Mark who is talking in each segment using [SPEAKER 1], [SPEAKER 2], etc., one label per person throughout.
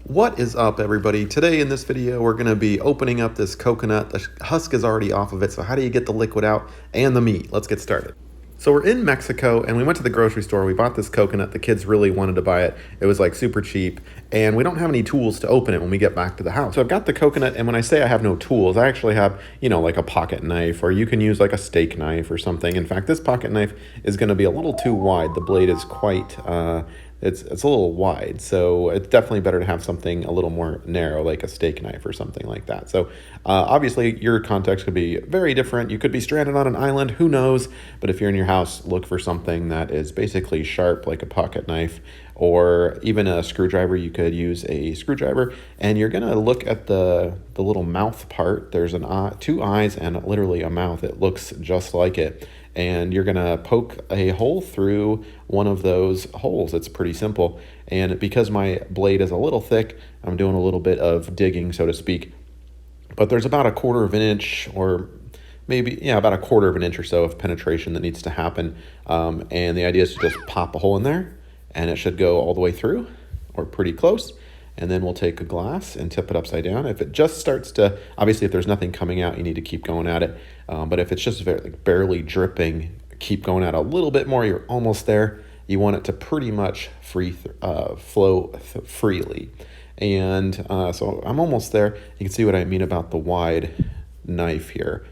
[SPEAKER 1] What is up, everybody? Today in this video we're going to be opening up this coconut. The husk is already off of it, so how do you get the liquid out and the meat? Let's get started. So we're in Mexico and we went to the grocery store. We bought this coconut. The kids really wanted to buy it. It was like super cheap, and we don't have any tools to open it when we get back to the house. So I've got the coconut, and when I say I have no tools, I actually have, like a pocket knife, or you can use like a steak knife or something. In fact, this pocket knife is going to be a little too wide. The blade is quite it's a little wide, so it's definitely better to have something a little more narrow, like a steak knife or something like that. So obviously your context could be very different. You could be stranded on an island, who knows? But if you're in your house, look for something that is basically sharp, like a pocket knife, or even a screwdriver. You could use a screwdriver, and you're gonna look at the little mouth part. There's two eyes and literally a mouth. It looks just like it. And you're gonna poke a hole through one of those holes. It's pretty simple. And because my blade is a little thick, I'm doing a little bit of digging, so to speak. But there's about a quarter of an inch, or maybe, about a quarter of an inch or so of penetration that needs to happen. And the idea is to just pop a hole in there, and it should go all the way through, or pretty close. And then we'll take a glass and tip it upside down. If it just starts to, obviously if there's nothing coming out, you need to keep going at it. But if it's just barely dripping, keep going at it a little bit more. You're almost there. You want it to pretty much flow freely. And so I'm almost there. You can see what I mean about the wide knife here.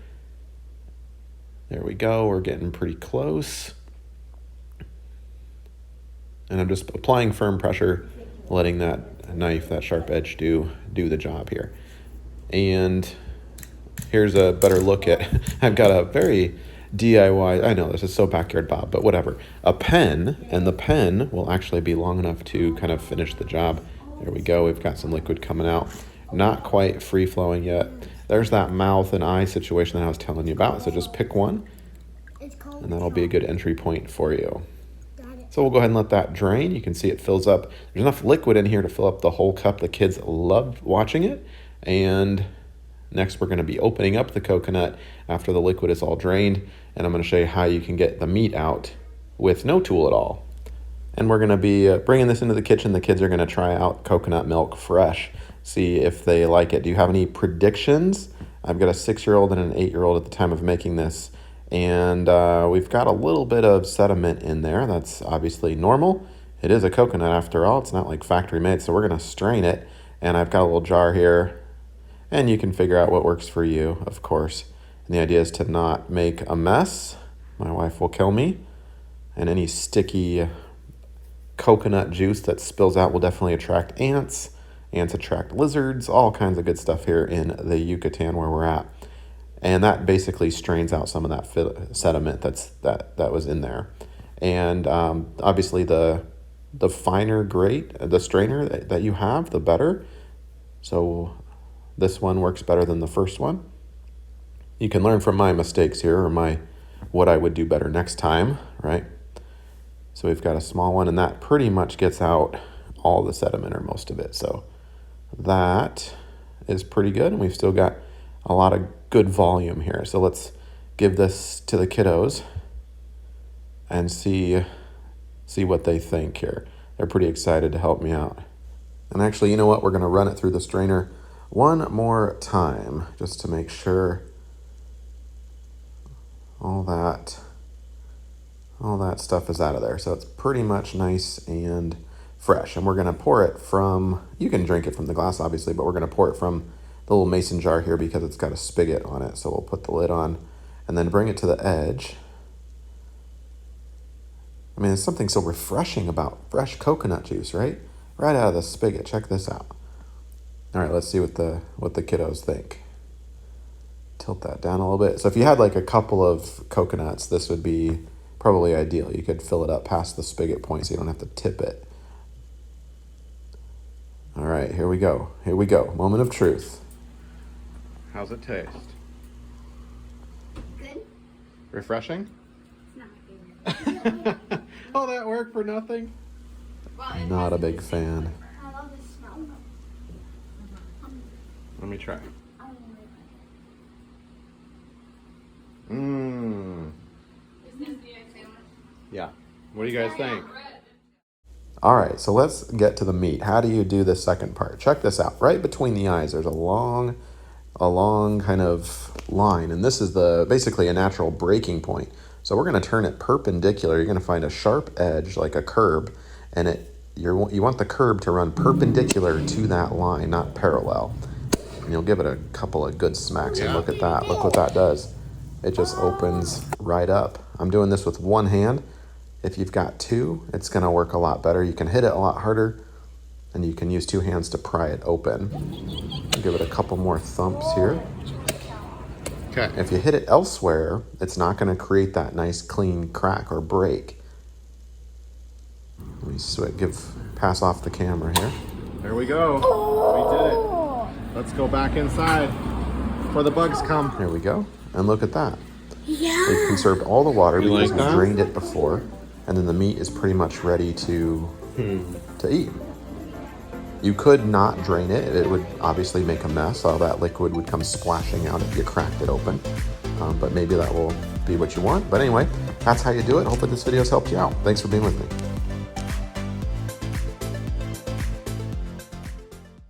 [SPEAKER 1] There we go. We're getting pretty close. And I'm just applying firm pressure, letting that knife, that sharp edge, do the job here. And here's a better look at, I've got a very DIY, I know this is so backyard Bob, but whatever, a pen, and the pen will actually be long enough to kind of finish the job. There we go. We've got some liquid coming out, not quite free flowing yet. There's that mouth and eye situation that I was telling you about. So just pick one, and that'll be a good entry point for you. So we'll go ahead and let that drain. You can see it fills up. There's enough liquid in here to fill up the whole cup. The kids love watching it. And next we're going to be opening up the coconut after the liquid is all drained. And I'm going to show you how you can get the meat out with no tool at all. And we're going to be bringing this into the kitchen. The kids are going to try out coconut milk fresh, see if they like it. Do you have any predictions? I've got a 6-year-old and an 8-year-old at the time of making this. And we've got a little bit of sediment in there. That's obviously normal. It is a coconut after all. It's not like factory made, so we're going to strain it. And I've got a little jar here, and you can figure out what works for you, of course. And the idea is to not make a mess. My wife will kill me. And any sticky coconut juice that spills out will definitely attract ants. Ants attract lizards, all kinds of good stuff here in the Yucatan where we're at. And that basically strains out some of that sediment that was in there. And obviously the finer grate, the strainer that you have, the better. So this one works better than the first one. You can learn from my mistakes here, or what I would do better next time, right? So we've got a small one, and that pretty much gets out all the sediment, or most of it. So that is pretty good, and we've still got a lot of good volume here. So let's give this to the kiddos and see what they think here. They're pretty excited to help me out. And actually, you know what? We're going to run it through the strainer one more time just to make sure all that stuff is out of there. So it's pretty much nice and fresh. And we're going to pour it from, you can drink it from the glass obviously, but we're going to pour it from the little mason jar here because it's got a spigot on it. So we'll put the lid on and then bring it to the edge. I mean, there's something so refreshing about fresh coconut juice, right? Right out of the spigot. Check this out. All right, let's see what the kiddos think. Tilt that down a little bit. So if you had like a couple of coconuts, this would be probably ideal. You could fill it up past the spigot point so you don't have to tip it. All right, here we go. Here we go. Moment of truth. How's it taste?
[SPEAKER 2] Good.
[SPEAKER 1] Refreshing?
[SPEAKER 2] It's not good.
[SPEAKER 1] Oh, that worked for nothing?
[SPEAKER 2] Well,
[SPEAKER 1] Not a big fan.
[SPEAKER 2] I love the smell.
[SPEAKER 1] Let me try.
[SPEAKER 2] I don't know.
[SPEAKER 1] Mmm.
[SPEAKER 2] Is this the egg sandwich?
[SPEAKER 1] Yeah. What do you guys think? All right, so let's get to the meat. How do you do the second part? Check this out. Right between the eyes, there's a long kind of line, and this is basically a natural breaking point. So we're going to turn it perpendicular. You're going to find a sharp edge, like a curb, and you want the curb to run perpendicular to that line, not parallel. And you'll give it a couple of good smacks, and look at that. Look what that does. It just opens right up. I'm doing this with one hand. If you've got two, it's going to work a lot better. You can hit it a lot harder, and you can use two hands to pry it open. I'll give it a couple more thumps here.
[SPEAKER 3] Okay.
[SPEAKER 1] If you hit it elsewhere, it's not going to create that nice clean crack or break. Let me pass off the camera here.
[SPEAKER 3] There we go. We did it. Let's go back inside before the bugs come.
[SPEAKER 1] There we go. And look at that.
[SPEAKER 2] Yeah.
[SPEAKER 1] We've conserved all the water
[SPEAKER 3] You
[SPEAKER 1] because
[SPEAKER 3] like
[SPEAKER 1] we
[SPEAKER 3] that?
[SPEAKER 1] drained it before. And then the meat is pretty much ready to eat. You could not drain it. It would obviously make a mess. All that liquid would come splashing out if you cracked it open. But maybe that will be what you want. But anyway, that's how you do it. Hopefully this video has helped you out. Thanks for being with me.